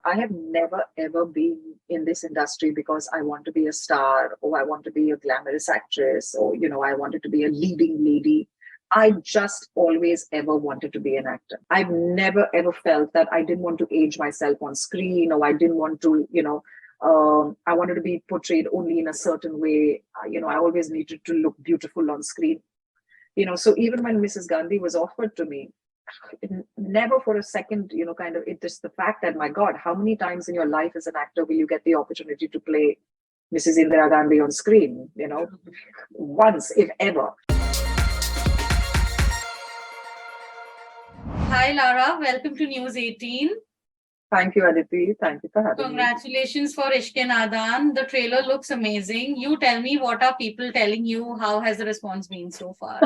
I have never ever been in this industry because I want to be a star or I want to be a glamorous actress or, I wanted to be a leading lady. I just always ever wanted to be an actor. I've never ever felt that I didn't want to age myself on screen or I didn't want to, I wanted to be portrayed only in a certain way. I always needed to look beautiful on screen. So even when Mrs. Gandhi was offered to me, never for a second, kind of, it just the fact that, my God, how many times in your life as an actor will you get the opportunity to play Mrs. Indira Gandhi on screen? Once, if ever. Hi, Lara. Welcome to News 18. Thank you, Aditi. Thank you for having me. Congratulations for Ishq-E-Nadaan. The trailer looks amazing. You tell me, what are people telling you? How has the response been so far?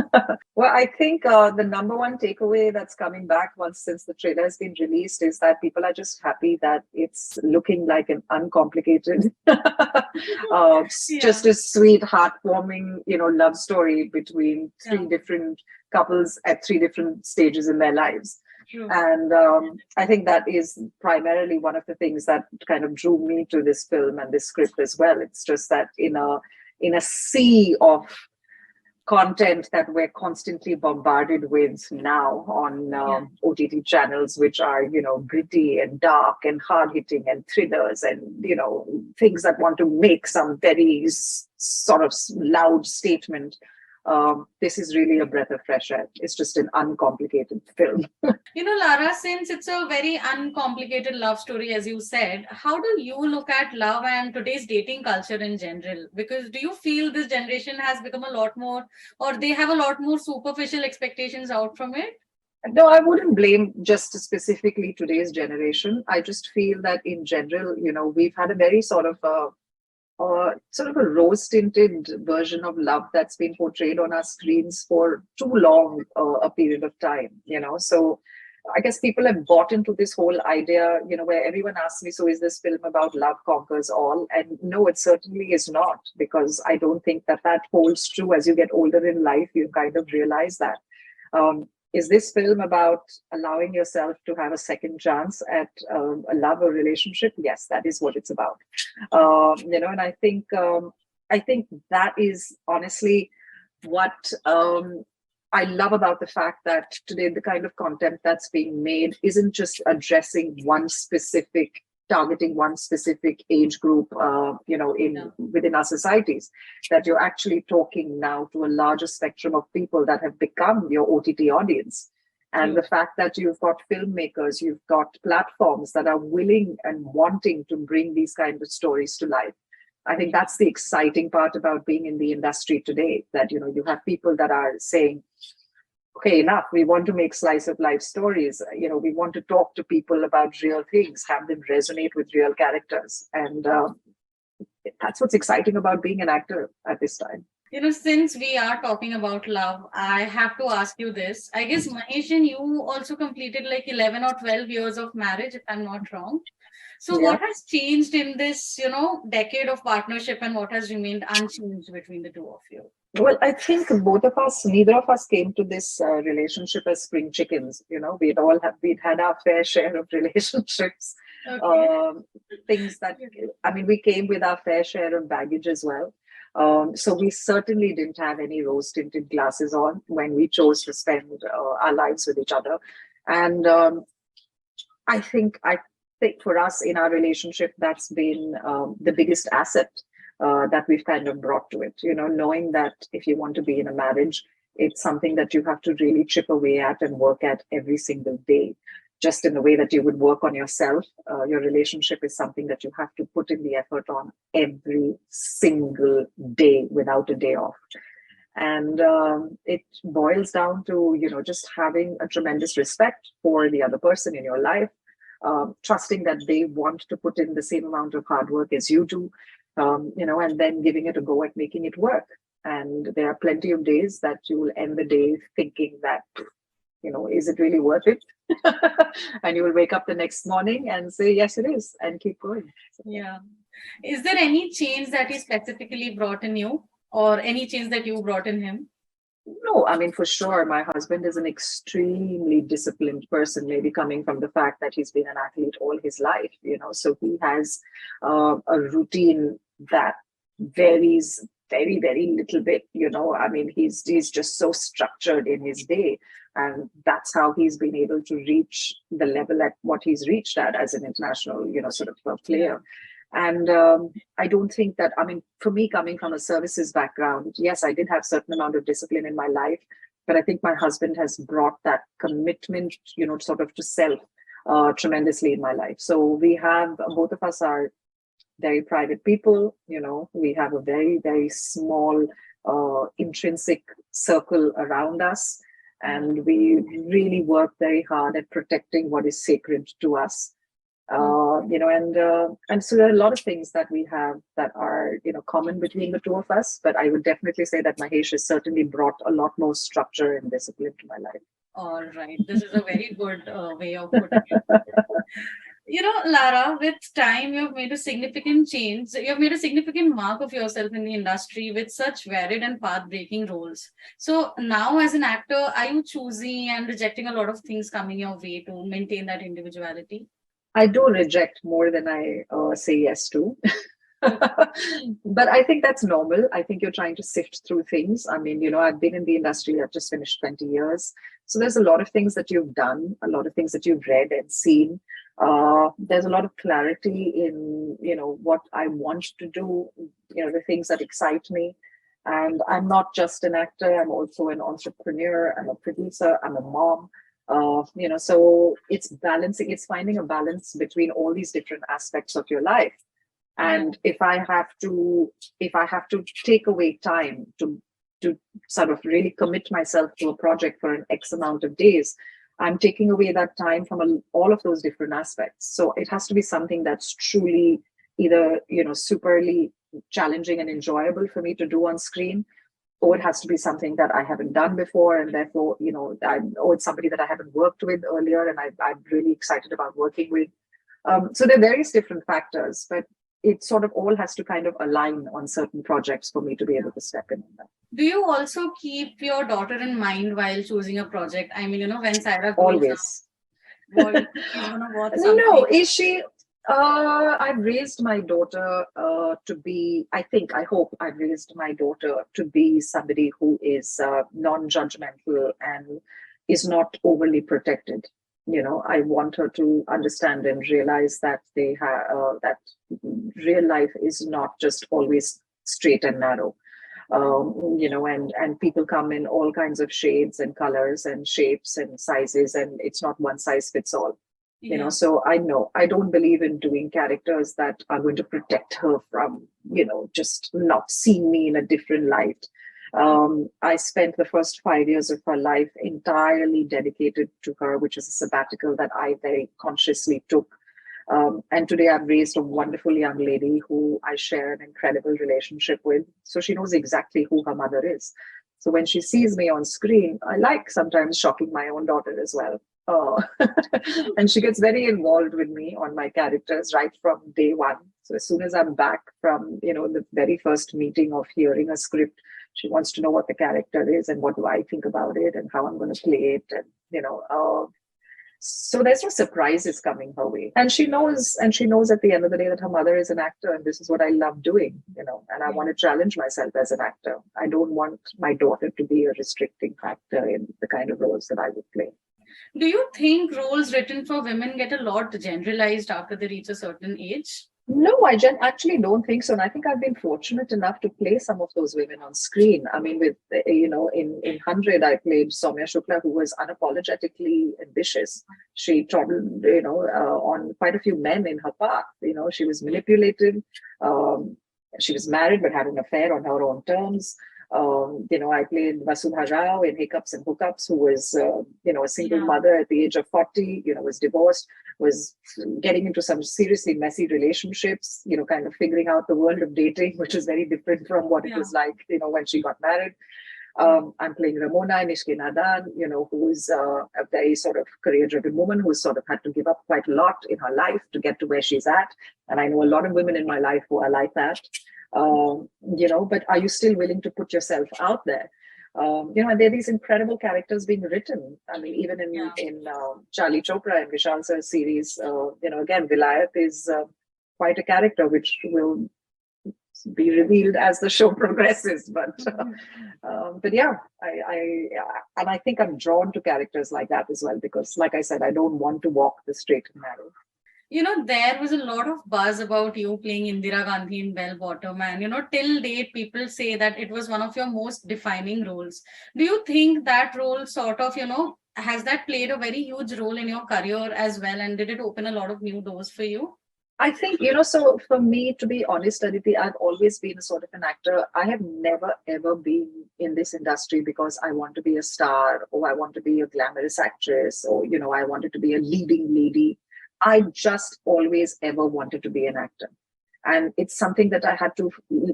Well, I think the number one takeaway that's coming back since the trailer has been released is that people are just happy that it's looking like an uncomplicated, just a sweet, heartwarming, love story between three different couples at three different stages in their lives. True. And I think that is primarily one of the things that kind of drew me to this film and this script as well. It's just that in a sea of content that we're constantly bombarded with now on OTT channels, which are, gritty and dark and hard-hitting and thrillers and, things that want to make some very sort of loud statement. This is really a breath of fresh air. It's just an uncomplicated film. Lara, since it's a very uncomplicated love story, as you said, how do you look at love and today's dating culture in general? Because do you feel this generation has become a lot more, or they have a lot more superficial expectations out from it? No, I wouldn't blame just specifically today's generation. I just feel that in general, we've had a very sort of a rose-tinted version of love that's been portrayed on our screens for too long a period of time, So I guess people have bought into this whole idea, where everyone asks me, so is this film about love conquers all? And no, it certainly is not, because I don't think that holds true. As you get older in life, you kind of realize that. Is this film about allowing yourself to have a second chance at a love or relationship? Yes, that is what it's about. And I think that is honestly what I love about the fact that today the kind of content that's being made isn't just addressing targeting one specific age group, within our societies, that you're actually talking now to a larger spectrum of people that have become your OTT audience. And the fact that you've got filmmakers, you've got platforms that are willing and wanting to bring these kinds of stories to life. I think that's the exciting part about being in the industry today, that, you have people that are saying, okay, enough. We want to make slice of life stories. We want to talk to people about real things, have them resonate with real characters. And that's what's exciting about being an actor at this time. Since we are talking about love, I have to ask you this. I guess, Mahesh, and you also completed like 11 or 12 years of marriage, if I'm not wrong. So what has changed in this, decade of partnership, and what has remained unchanged between the two of you? Well, I think neither of us came to this relationship as spring chickens. We'd had our fair share of relationships. Okay. Things that, we came with our fair share of baggage as well. So we certainly didn't have any rose-tinted glasses on when we chose to spend our lives with each other. And I think for us in our relationship, that's been the biggest asset that we've kind of brought to it, knowing that if you want to be in a marriage, it's something that you have to really chip away at and work at every single day, just in the way that you would work on yourself. Your relationship is something that you have to put in the effort on every single day without a day off. And it boils down to, just having a tremendous respect for the other person in your life, trusting that they want to put in the same amount of hard work as you do, and then giving it a go at making it work. And there are plenty of days that you will end the day thinking that, is it really worth it? And you will wake up the next morning and say, yes, it is, and keep going. So, yeah. Is there any change that he specifically brought in you, or any change that you brought in him? No, I mean, for sure, my husband is an extremely disciplined person, maybe coming from the fact that he's been an athlete all his life, so he has a routine that varies very, very little bit, I mean, he's just so structured in his day. And that's how he's been able to reach the level at what he's reached at as an international, sort of Yeah. player. And I don't think that, I mean, for me, coming from a services background, yes, I did have certain amount of discipline in my life, but I think my husband has brought that commitment, sort of to self tremendously in my life. So we have, both of us are very private people, we have a very, very small intrinsic circle around us. Yeah. And we really work very hard at protecting what is sacred to us. Mm. And so there are a lot of things that we have that are, common between the two of us. But I would definitely say that Mahesh has certainly brought a lot more structure and discipline to my life. All right. This is a very good way of putting it. Lara, with time, you've made a significant change. You've made a significant mark of yourself in the industry with such varied and path-breaking roles. So now, as an actor, are you choosing and rejecting a lot of things coming your way to maintain that individuality? I do reject more than I say yes to. But I think that's normal. I think you're trying to sift through things. I mean, I've been in the industry, I've just finished 20 years. So there's a lot of things that you've done, a lot of things that you've read and seen. There's a lot of clarity in, what I want to do, the things that excite me. And I'm not just an actor, I'm also an entrepreneur, I'm a producer, I'm a mom. So it's balancing, it's finding a balance between all these different aspects of your life. Yeah. And if I have to take away time to sort of really commit myself to a project for an X amount of days, I'm taking away that time from all of those different aspects. So it has to be something that's truly either, superly challenging and enjoyable for me to do on screen, or it has to be something that I haven't done before, and therefore, or it's somebody that I haven't worked with earlier, and I'm really excited about working with. So there are various different factors, but it sort of all has to kind of align on certain projects for me to be able to step in on that. Do you also keep your daughter in mind while choosing a project? I mean, when Sarah grows up, Always. she's gonna watch No, something. is she? I've raised my daughter to be, I hope I've raised my daughter to be somebody who is non-judgmental and is not overly protected. I want her to understand and realize that that real life is not just always straight and narrow. And people come in all kinds of shades and colors and shapes and sizes, and it's not one size fits all. Yeah. So I know I don't believe in doing characters that are going to protect her from, just not seeing me in a different light. I spent the first 5 years of her life entirely dedicated to her, which is a sabbatical that I very consciously took. And today I've raised a wonderful young lady who I share an incredible relationship with. So she knows exactly who her mother is. So when she sees me on screen, I like sometimes shocking my own daughter as well. And she gets very involved with me on my characters right from day one. So as soon as I'm back from, the very first meeting of hearing a script, she wants to know what the character is and what do I think about it and how I'm going to play it. And, so there's no surprises coming her way. And she knows at the end of the day that her mother is an actor and this is what I love doing, and I want to challenge myself as an actor. I don't want my daughter to be a restricting factor in the kind of roles that I would play. Do you think roles written for women get a lot generalized after they reach a certain age? No, I actually don't think so. And I think I've been fortunate enough to play some of those women on screen. I mean, in 100, I played Soumya Shukla, who was unapologetically ambitious. She trodden, on quite a few men in her path. She was manipulated. She was married, but had an affair on her own terms. I played Vasudha Rao in Hiccups and Hookups, who was, a single Yeah. mother at the age of 40, was divorced, was getting into some seriously messy relationships, kind of figuring out the world of dating, which is very different from what it was like, when she got married. I'm playing Ramona in Ishq-E-Nadaan, who is a very sort of career-driven woman who's sort of had to give up quite a lot in her life to get to where she's at. And I know a lot of women in my life who are like that. But are you still willing to put yourself out there? And there are these incredible characters being written. I mean, even Yeah. in Charlie Chopra and Vishal Sir's series, again, Vilayat is quite a character which will be revealed as the show progresses. But yeah, I think I'm drawn to characters like that as well because, like I said, I don't want to walk the straight and narrow. There was a lot of buzz about you playing Indira Gandhi in Bell Bottom, and till date, people say that it was one of your most defining roles. Do you think that role sort of, has that played a very huge role in your career as well? And did it open a lot of new doors for you? I think, so for me, to be honest, Aditi, I've always been a sort of an actor. I have never, ever been in this industry because I want to be a star or I want to be a glamorous actress or, I wanted to be a leading lady. I just always ever wanted to be an actor. And it's something that I had to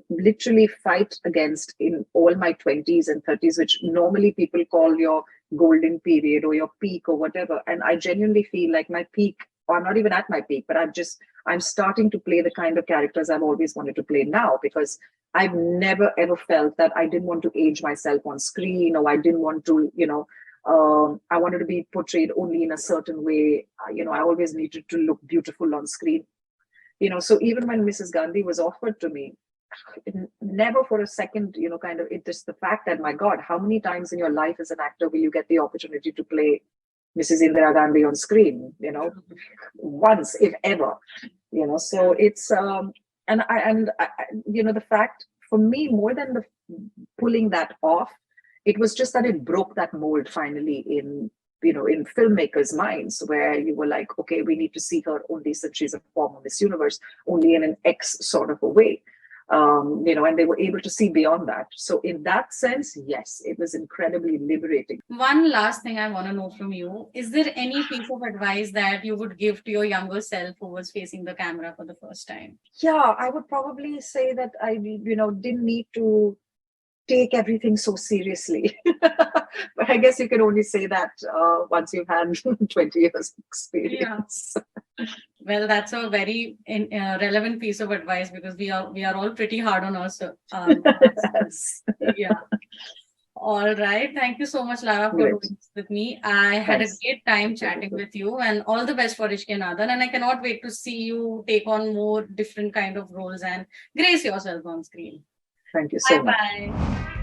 literally fight against in all my 20s and 30s, which normally people call your golden period or your peak or whatever. And I genuinely feel like my peak, or I'm not even at my peak, but I'm starting to play the kind of characters I've always wanted to play now because I've never ever felt that I didn't want to age myself on screen or I didn't want to, I wanted to be portrayed only in a certain way. I always needed to look beautiful on screen. So even when Mrs. Gandhi was offered to me, never for a second, it just the fact that, my God, how many times in your life as an actor will you get the opportunity to play Mrs. Indira Gandhi on screen, once, if ever, so it's, the fact for me, more than the pulling that off, it was just that it broke that mold finally in filmmakers' minds where you were like, okay, we need to see her only since she's a former Miss Universe, only in an X sort of a way. And they were able to see beyond that. So in that sense, yes, it was incredibly liberating. One last thing I want to know from you, is there any piece of advice that you would give to your younger self who was facing the camera for the first time? Yeah, I would probably say that I, didn't need to take everything so seriously. But I guess you can only say that once you've had 20 years of experience. Yeah. Well, that's a very relevant piece of advice because we are all pretty hard on us. Yes. Yeah. All right. Thank you so much, Lara, for Great. doing this with me. I had Thanks. a great time chatting with you, and all the best for Ishq-E-Nadaan. And I cannot wait to see you take on more different kind of roles and grace yourself on screen. Thank you so much. Bye-bye.